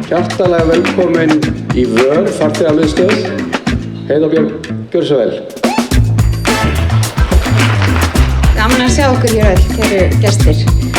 Hjartalega velkomin í Vör farþegamiðstöð. Heiða Björg, gjörðu svo vel. Gaman að sjá okkur hér öll, kæru gestir.